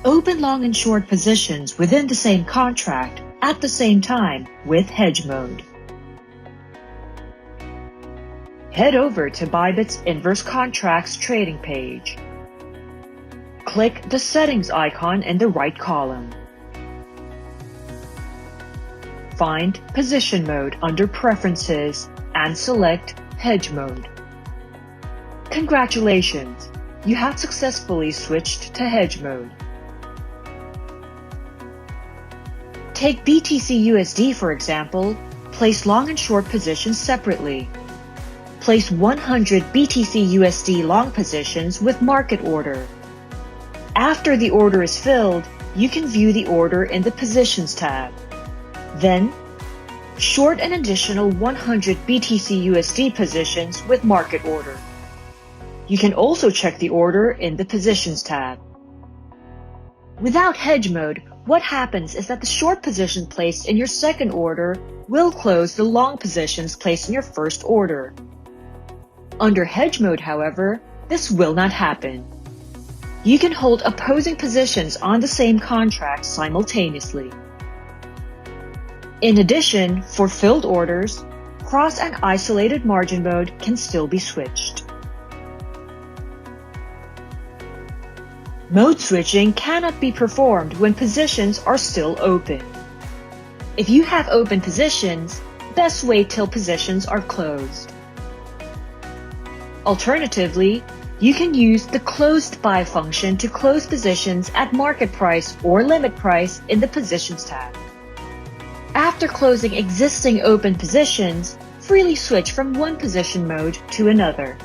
Open long and short positions within the same contract at the same time with Hedge mode. Head over to ByBit's Inverse Contracts trading page. Click the Settings icon in the right column. Find Position Mode under Preferences and select Hedge mode. Congratulations! You have successfully switched to Hedge mode. Take BTC/USD for example. Place long and short positions separately. Place 100 BTC/USD long positions with market order. After the order is filled, you can view the order in the Positions tab. Then, short an additional 100 BTC/USD positions with market order. You can also check the order in the Positions tab. Without Hedge mode, what happens is that the short position placed in your second order will close the long positions placed in your first order. Under Hedge mode, however, this will not happen. You can hold opposing positions on the same contract simultaneously. In addition, for filled orders, cross and isolated margin mode can still be switched. Mode switching cannot be performed when positions are still open. If you have open positions, best wait till positions are closed. Alternatively, you can use the Closed By function to close positions at market price or limit price in the Positions tab. After closing existing open positions, freely switch from one position mode to another.